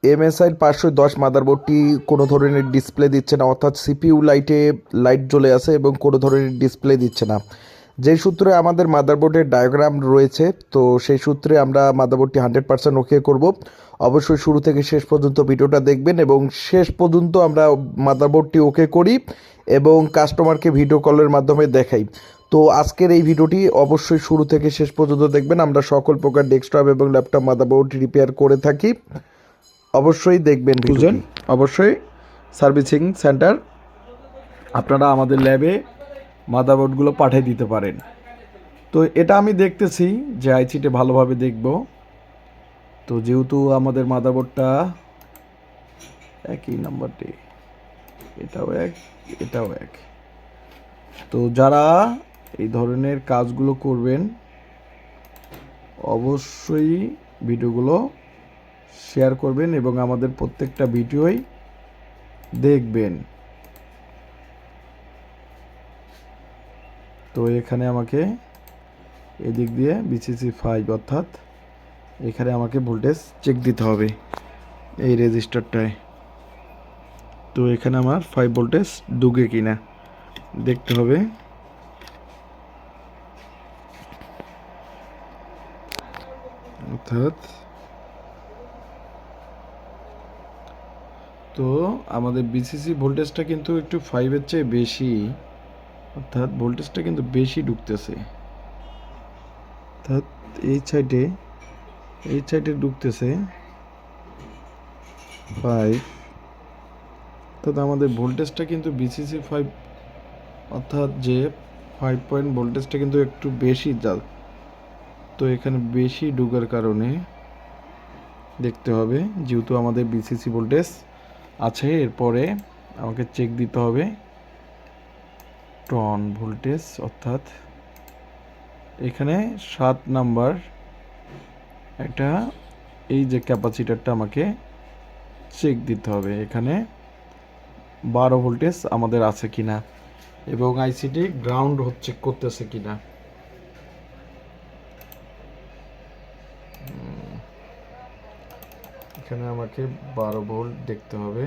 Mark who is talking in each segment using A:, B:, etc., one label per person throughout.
A: MSI 510 মাদারবোর্ডটি কোনো ধরনের display দিচ্ছে না, অর্থাৎ সিপিইউ লাইটে লাইট জ্বলে আছে এবং কোনো ধরনের ডিসপ্লে দিচ্ছে না। যে সূত্রে আমাদের মাদারবোর্ডের ডায়াগ্রাম রয়েছে, তো সেই সূত্রে আমরা মাদারবোর্ডটি 100% ওকে করব। অবশ্যই শুরু থেকে শেষ পর্যন্ত ভিডিওটা দেখবেন এবং শেষ পর্যন্ত আমরা মাদারবোর্ডটি ওকে করি এবং কাস্টমারকে ভিডিও কলের মাধ্যমে দেখাই। তো আজকের এই ভিডিওটি অবশ্যই শুরু থেকে শেষ পর্যন্ত দেখবেন। আমরা সকল প্রকার ডেস্কটপ এবং ল্যাপটপ মাদারবোর্ড রিপেয়ার করে থাকি, অবশ্যই দেখবেন ভিডিওটি।
B: অবশ্যই সার্ভিসিং সেন্টার আপনারা আমাদের ল্যাবে মাদারবোর্ডগুলো পাঠিয়ে দিতে পারেন। তো এটা আমি দেখতেছি যে আইসিটি ভালোভাবে দেখব। তো যেহেতু আমাদের মাদারবোর্ডটা একই নাম্বারটি, এটাও এক এটাও এক, তো যারা এই ধরনের কাজগুলো করবেন অবশ্যই ভিডিওগুলো শেয়ার করবেন এবং আমাদের প্রত্যেকটা ভিডিওই দেখবেন। তো এখানে আমাকে এদিক দিয়ে BCC5 অর্থাৎ এখানে আমাকে ভোল্টেজ চেক দিতে হবে এই রেজিস্টারটায়। তো এখানে আমার 5 ভোল্টেজ ঢুকে কিনা দেখতে হবে। অর্থাৎ তো আমাদের BCC ভোল্টেজটা কিন্তু একটু 5-এর চেয়ে বেশি, অর্থাৎ ভোল্টেজটা কিন্তু বেশি ঢুকতেছে। অর্থাৎ এই সাইডে ঢুকতেছে 5, অর্থাৎ আমাদের ভোল্টেজটা কিন্তু BCC5 অর্থাৎ যে 5 পয়েন্ট ভোল্টেজটা কিন্তু একটু বেশি তো এখানে বেশি ঢুকার কারণে দেখতে হবে, যেহেতু আমাদের BCC ভোল্টেজ আছে, এরপরে আমাকে চেক দিতে হবে টন ভোল্টেজ, অর্থাৎ এখানে 7 নাম্বার একটা এই যে ক্যাপাসিটারটা আমাকে চেক দিতে হবে এখানে 12 ভোল্টেজ আমাদের আছে কিনা এবং আইসিটি গ্রাউন্ড হচ্ছে করতেছে কিনা। এখানে আমাকে 12 ভোল্ট দেখতে হবে।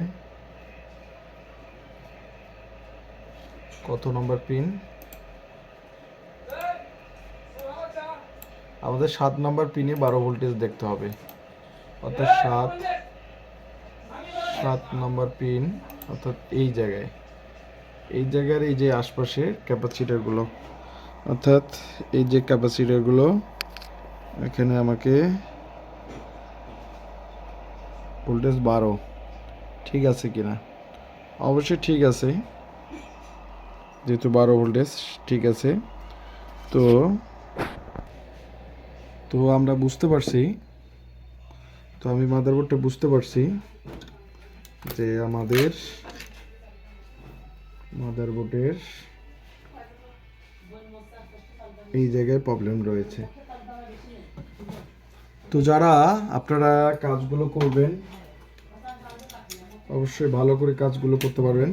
B: কত নম্বর পিন? আমাদের 7 নম্বর পিনে 12 ভোল্টেজ দেখতে হবে, অর্থাৎ 7 নম্বর পিন, অর্থাৎ এই জায়গায় এই যে আশপাশে ক্যাপাসিটারগুলো, অর্থাৎ এই যে ক্যাপাসিটারগুলো, এখানে আমাকে ভোল্টেজ 12 ঠিক আছে কিনা। অবশ্যই ঠিক আছে, যেহেতু 12 ভোল্টেজ ঠিক আছে। তো তো আমরা বুঝতে পারছি, তো আমি মাদারবোর্ডটা বুঝতে পারছি যে আমাদের মাদারবোর্ডের এই জায়গায় প্রবলেম রয়েছে। তো যারা আপনারা কাজগুলো করবেন অবশ্যই ভালো করে কাজগুলো করতে পারবেন।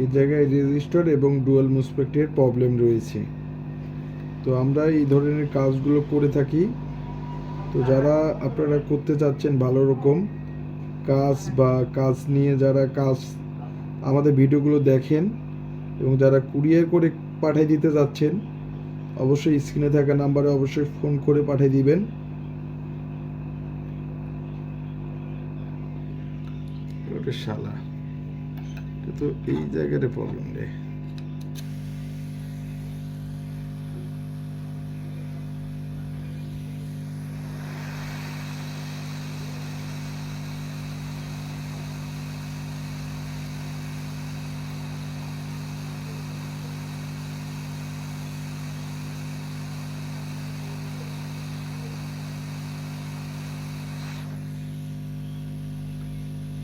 B: এই জায়গায় রেজিস্টার এবং ডুয়াল মুসপেক্টের প্রবলেম রয়েছে। তো আমরা এই ধরনের কাজগুলো করে থাকি। তো যারা আপনারা করতে চাচ্ছেন ভালো রকম কাজ বা কাজ নিয়ে যারা কাজ আমাদের ভিডিওগুলো দেখেন এবং যারা কুরিয়ার করে পাঠিয়ে দিতে যাচ্ছেন অবশ্যই স্ক্রিনে থাকা নাম্বারে অবশ্যই ফোন করে পাঠিয়ে দিবেন। শালা তো এই জায়গাতে প্রবলেম রে।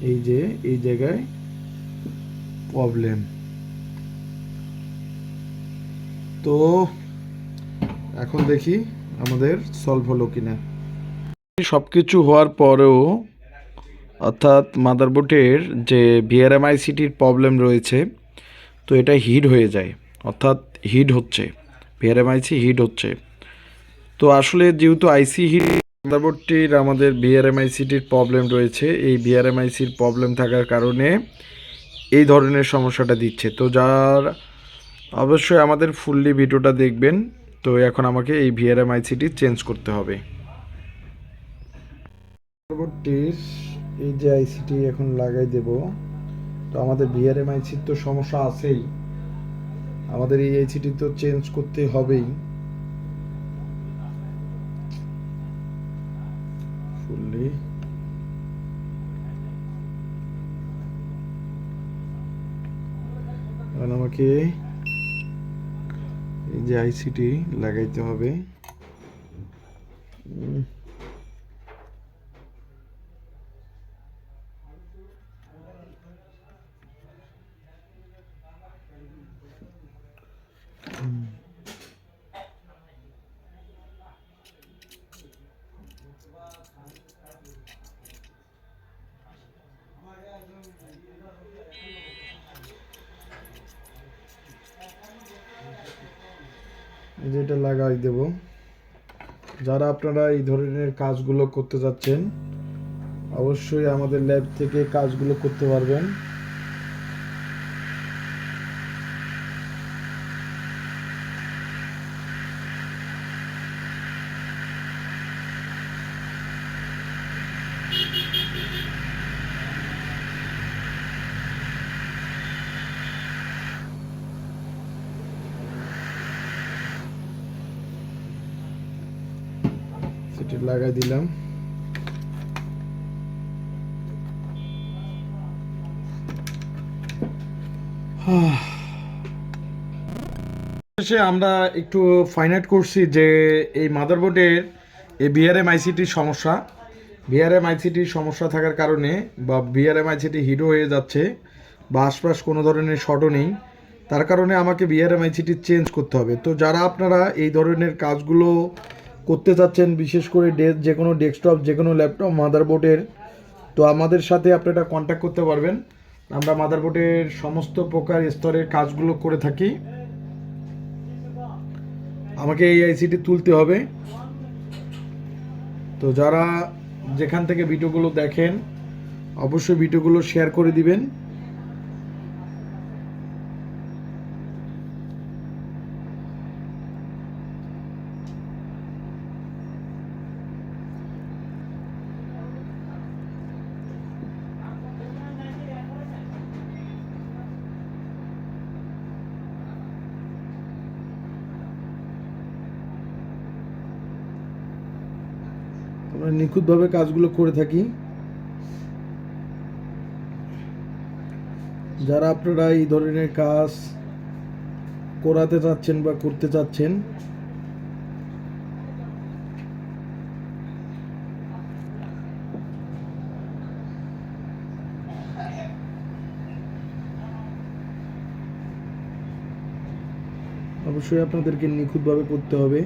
B: এই যে এই জায়গায় প্রবলেম। তো এখন দেখি আমাদের সলভ হলো কিনা। সব কিছু হওয়ার পরেও
A: অর্থাৎ মাদারবোর্ডের যে ভিআরএমআইসিটির প্রবলেম রয়েছে, তো এটা হিট হয়ে যায়, অর্থাৎ হিট হচ্ছে, ভিআরএমআইসি হিট হচ্ছে। তো আসলে যেহেতু আইসি হিট, মাদারবোর্ডটির আমাদের ভিআরএমআইসিটির প্রবলেম রয়েছে, এই ভিআরএমআইসির প্রবলেম থাকার কারণে এই ধরনের সমস্যাটা দিচ্ছে। তো যার অবশ্যই আমাদের ফুললি ভিডিওটা দেখবেন। তো এখন আমাকে এই ভিআরএমআইসিটি চেঞ্জ করতে হবে।
B: মাদারবোর্ডটির এই যে আইসিটি এখন লাগাই দেব। তো আমাদের ভিআরএমআইসির তো সমস্যা আছেই, আমাদের এই আইসিটি তো চেঞ্জ করতে হবেই। ফুললি এখন আমাকে এই যে আইসিটি লাগাইতে হবে। যেটা লাগাই দেব। যারা আপনারা এই ধরনের কাজগুলো করতে যাচ্ছেন, অবশ্যই আমাদের ল্যাব থেকে কাজগুলো করতে পারবেন। সেটি লাগাই দিলাম। শেষে আমরা একটু ফাইন্ড আউট করছি যে এই মাদারবোর্ডের এই বিআরএম আইসিটির সমস্যা, বিআরএম আইসিটির সমস্যা থাকার কারণে বা বিআরএম আইসিটি হিটও হয়ে যাচ্ছে বা আশপাশ কোনো ধরনের শর্টও নেই, তার কারণে আমাকে বিআরএম আইসিটি চেঞ্জ করতে হবে। তো যারা আপনারা এই ধরনের কাজগুলো করতে চাচ্ছেন, বিশেষ করে যে কোনো ডেস্কটপ, যে কোনো ল্যাপটপ মাদারবোর্ডের, তো আমাদের সাথে আপনারা কন্ট্যাক্ট করতে পারবেন। আমরা মাদারবোর্ডের সমস্ত প্রকার স্তরের কাজগুলো করে থাকি। আমাকে এই আইসিটি তুলতে হবে। তো যারা যেখান থেকে ভিডিওগুলো দেখেন, অবশ্যই ভিডিওগুলো শেয়ার করে দিবেন। আমরা নিখুঁতভাবে কাজগুলো করে থাকি। যারা আপনারা এই ধরনের কাজ করাতে চাচ্ছেন বা করতে চাচ্ছেন, অবশ্যই আপনাদেরকে নিখুঁতভাবে করতে হবে।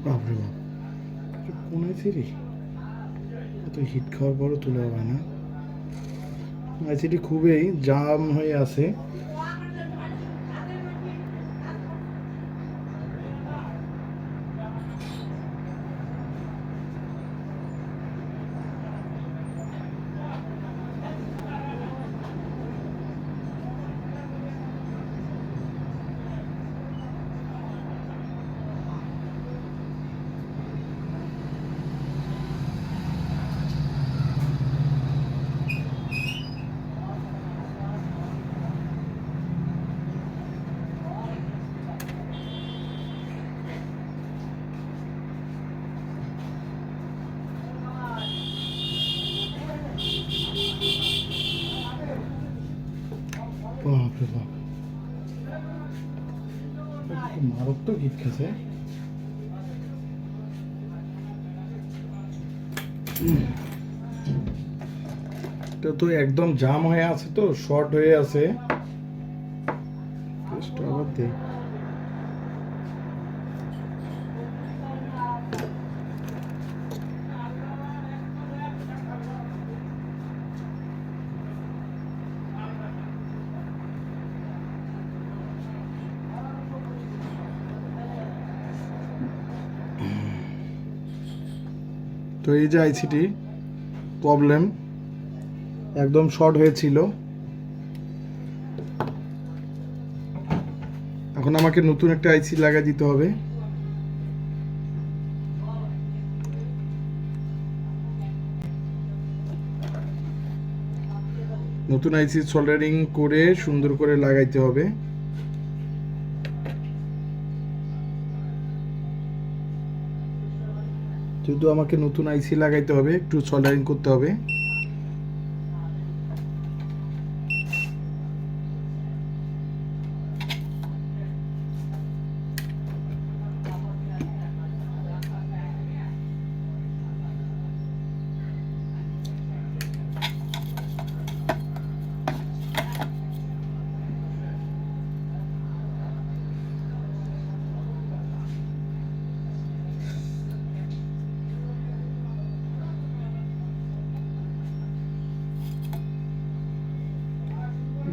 B: বাপরে বাপ, কোন আইসিটি এত হিট খাওয়ার পরও তোলা হবে না। আইসিটি খুবই জাম হয়ে আছে। বাপরে বাপ, মারাত্মক হিট খেছে। এটা তো একদম জাম হয়ে আছে, তো শর্ট হয়ে আছে। আবার দেখ, তো এই যে আইসিটি প্রবলেম, একদম শর্ট হয়েছিল। এখন আমাকে নতুন একটা আইসি লাগিয়ে দিতে হবে। নতুন আইসি সোল্ডারিং করে সুন্দর করে লাগাইতে হবে। যেহেতু আমাকে নতুন আইসি লাগাইতে হবে, একটু সোল্ডারিং করতে হবে।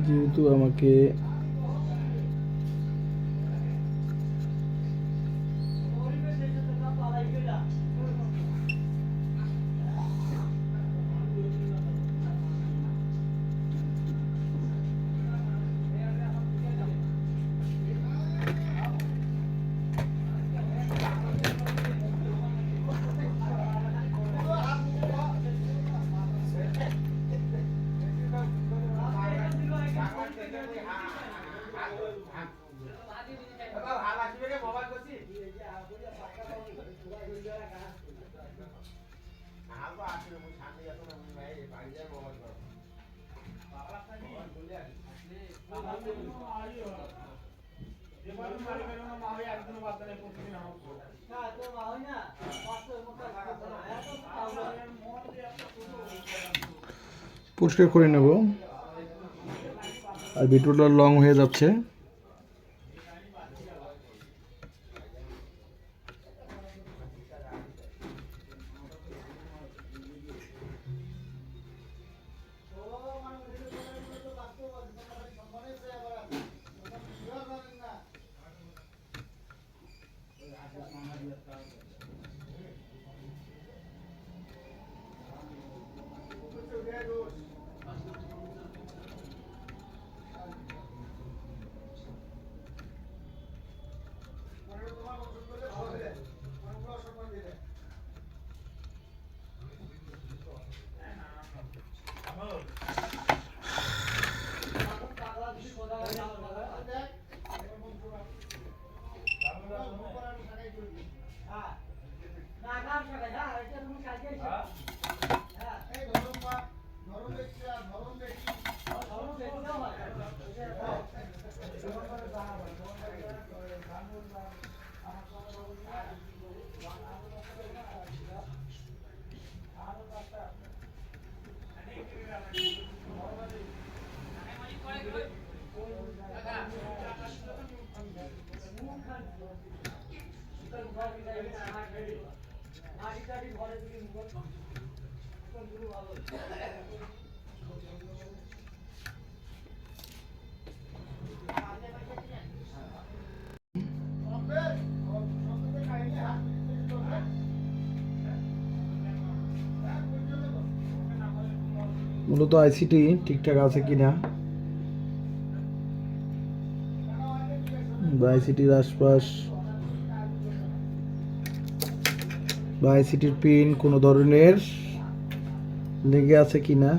B: যেহেতু আমাকে পরিষ্কার করে নেব, আর ভিডিওটা লং হয়ে যাচ্ছে। মূলত আইসিটি ঠিকঠাক আছে কিনা বা আইসিটির আশপাশ বা আইসিটির পিন কোনো ধরনের লেগে আছে কিনা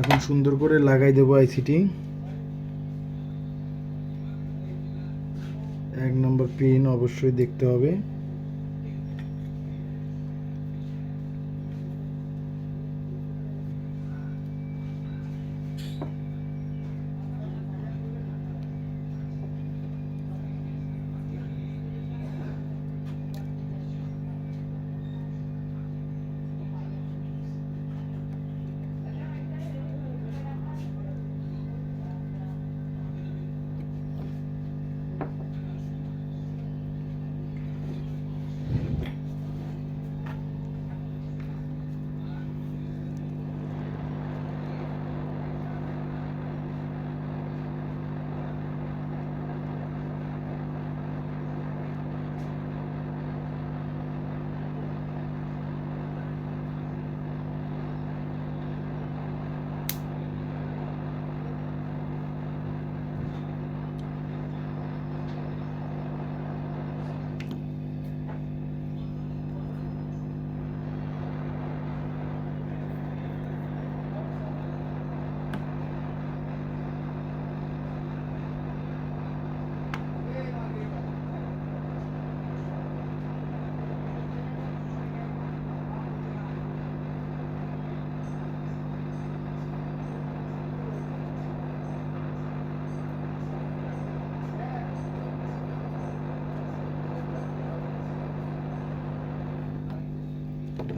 B: এখন সুন্দর করে লাগাই দেবো আইসিটি। 1 নম্বর পিন অবশ্যই দেখতে হবে।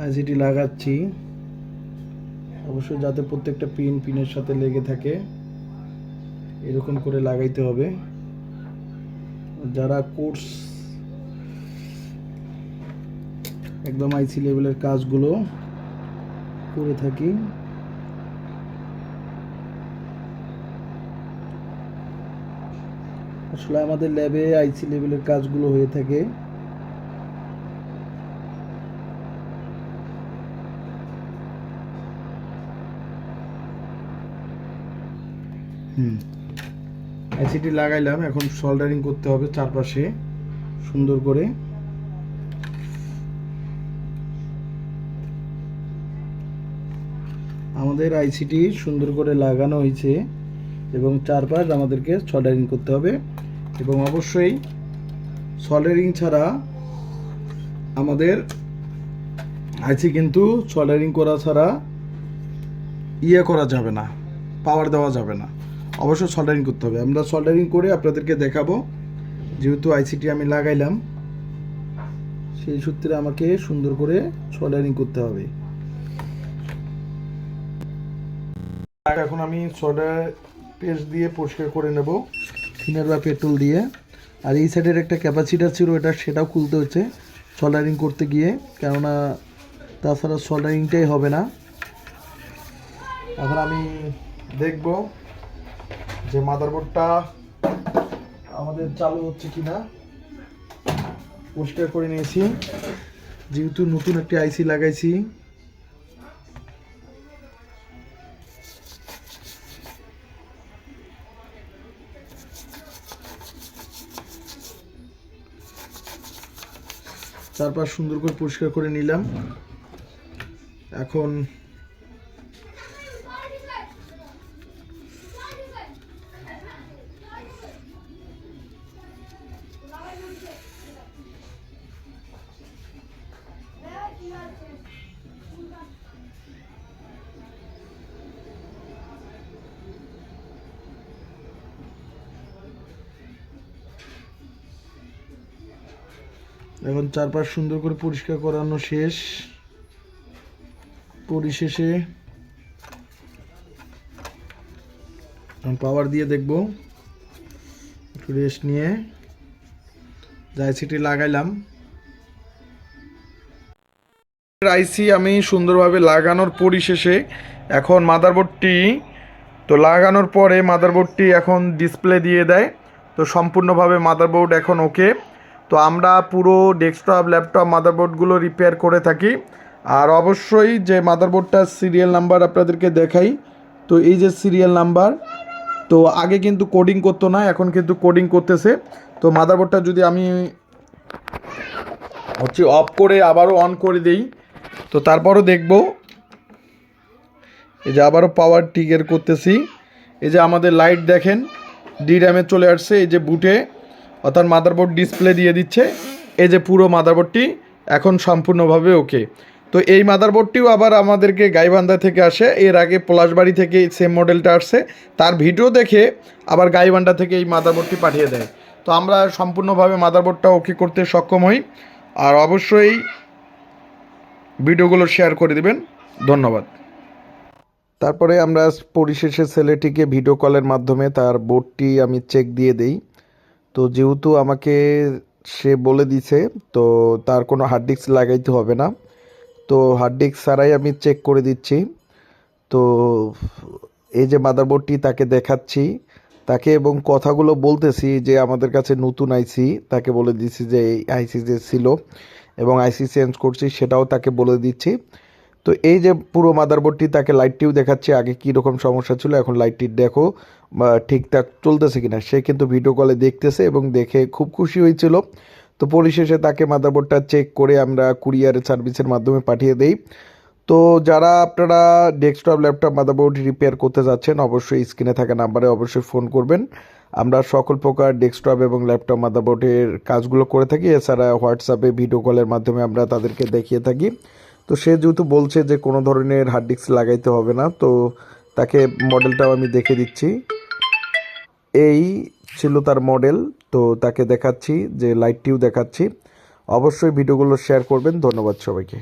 B: আইসিটি লাগাচ্ছি, অবশ্যই যাতে প্রত্যেকটা পিনের সাথে লেগে থাকে এরকম করে লাগাইতে হবে। যারা কোর্স একদম আইসি লেভেলের কাজগুলো করে থাকি, আসলে আমাদের ল্যাবে আইসি লেভেলের কাজগুলো হয়ে থাকে। আইসিটি লাগাইলাম, এখন সোল্ডারিং করতে হবে চারপাশে সুন্দর করে। আমাদের আইসিটি সুন্দর করে লাগানো হয়েছে এবং চারপাশ আমাদেরকে সোল্ডারিং করতে হবে এবং অবশ্যই সোল্ডারিং ছাড়া আমাদের আইসি কিন্তু সোল্ডারিং করা ছাড়া করা যাবে না, পাওয়ার দেওয়া যাবে না, অবশ্যই সোল্ডারিং করতে হবে। আমরা সোল্ডারিং করে আপনাদেরকে দেখাবো, যেহেতু আইসিটি আমি লাগাইলাম সেই সূত্রে আমাকে সুন্দর করে সোল্ডারিং করতে হবে। এখন আমি সোডা পেস্ট দিয়ে পরিষ্কার করে নেব থিনার বা পেট্রোল দিয়ে। আর এই সাইডের একটা ক্যাপাসিটার ছিল, সেটাও খুলতে হচ্ছে সোল্ডারিং করতে গিয়ে, কেননা তাছাড়া সোল্ডারিংটাই হবে না। এখন আমি দেখব যে মাদারবোর্ডটা আমাদের চালু হচ্ছে কিনা। পরিষ্কার করে নিয়েছি, যেহেতু নতুন একটি আইসি লাগাইছি। চারপাশ সুন্দর করে পরিষ্কার করে নিলাম। এখন এখন চারপাশ সুন্দর করে পরিষ্কার করানো শেষ। পরিশেষে পাওয়ার দিয়ে দেখব, একটু রেস্ট নিয়ে আইসিটি লাগাইলাম। আইসি আমি সুন্দরভাবে লাগানোর পরিশেষে এখন মাদারবোর্ডটি তো লাগানোর পরে মাদারবোর্ডটি এখন ডিসপ্লে দিয়ে দেয়। তো সম্পূর্ণভাবে মাদারবোর্ড এখন ওকে। তো আমরা পুরো ডেস্কটপ ল্যাপটপ মাদারবোর্ডগুলো রিপেয়ার করে থাকি। আর অবশ্যই যে মাদারবোর্ডটার সিরিয়াল নাম্বার আপনাদেরকে দেখাই। তো এই যে সিরিয়াল নাম্বার, তো আগে কিন্তু কোডিং করতো না, এখন কিন্তু কোডিং করতেছে। তো মাদারবোর্ডটা যদি আমি অফ করে আবারও অন করে দেই, তো তারপরও দেখব এই যে আবারও পাওয়ার ট্রিগার করতেছি। এই যে আমাদের লাইট দেখেন DRAM-এ চলে আসছে, এই যে বুটে, অর্থাৎ মাদারবোর্ড ডিসপ্লে দিয়ে দিচ্ছে। এই যে পুরো মাদারবোর্ডটি এখন সম্পূর্ণভাবে ওকে। তো এই মাদারবোর্ডটিও আবার আমাদেরকে গাইবান্ধা থেকে আসে, এর আগে পলাশবাড়ি থেকে সেম মডেলটা আসছে, তার ভিডিও দেখে আবার গাইবান্ধা থেকে এই মাদারবোর্ডটি পাঠিয়ে দেয়। তো আমরা সম্পূর্ণভাবে মাদারবোর্ডটা ওকে করতে সক্ষম হই। আর অবশ্যই ভিডিওগুলো শেয়ার করে দিবেন। ধন্যবাদ।
A: তারপরে আমরা পরিশেষে ছেলেটিকে ভিডিও কলের মাধ্যমে তার বোর্ডটি আমি চেক দিয়ে দেই। তো যেহেতু আমাকে সে বলে দিছে, তো তার কোনো হার্ড ডিস্ক লাগাইতে হবে না, তো হার্ড ডিস্ক ছাড়াই আমি চেক করে দিচ্ছি। তো এই যে মাদারবোর্ডটি তাকে দেখাচ্ছি তাকে, এবং কথাগুলো বলতেছি যে আমাদের কাছে নতুন আইসি, তাকে বলে দিচ্ছি যে এই আইসি যে ছিল এবং আইসি চেঞ্জ করছি সেটাও তাকে বলে দিচ্ছি। তো এই যে পুরো মাদারবোর্ডটি তাকে লাইটটিও দেখাচ্ছে, আগে কী রকম সমস্যা ছিল, এখন লাইটটি দেখো বা ঠিকঠাক চলতেছে কিনা। সে কিন্তু ভিডিও কলে দেখতেছে এবং দেখে খুব খুশি হয়েছিল। তো পরিশেষে তাকে মাদারবোর্ডটা চেক করে আমরা কুরিয়ার সার্ভিসের মাধ্যমে পাঠিয়ে দেই। তো যারা আপনারা ডেস্কটপ ল্যাপটপ মাদারবোর্ড রিপেয়ার করতে যাচ্ছেন, অবশ্যই স্ক্রিনে থাকা নাম্বারে অবশ্যই ফোন করবেন। আমরা সকল প্রকার ডেস্কটপ এবং ল্যাপটপ মাদারবোর্ডের কাজগুলো করে থাকি। এছাড়া হোয়াটসঅ্যাপে ভিডিও কলের মাধ্যমে আমরা তাদেরকে দেখিয়ে থাকি। তো সে যেহেতু বলছে যে কোনো ধরনের হার্ড ডিস্ক লাগাইতে হবে না, তো তাকে মডেলটাও আমি দেখে দিচ্ছি। এই ছিল তার মডেল। তো তাকে দেখাচ্ছি, যে লাইটটিও দেখাচ্ছি। অবশ্যই ভিডিওগুলো শেয়ার করবেন। ধন্যবাদ সবাইকে।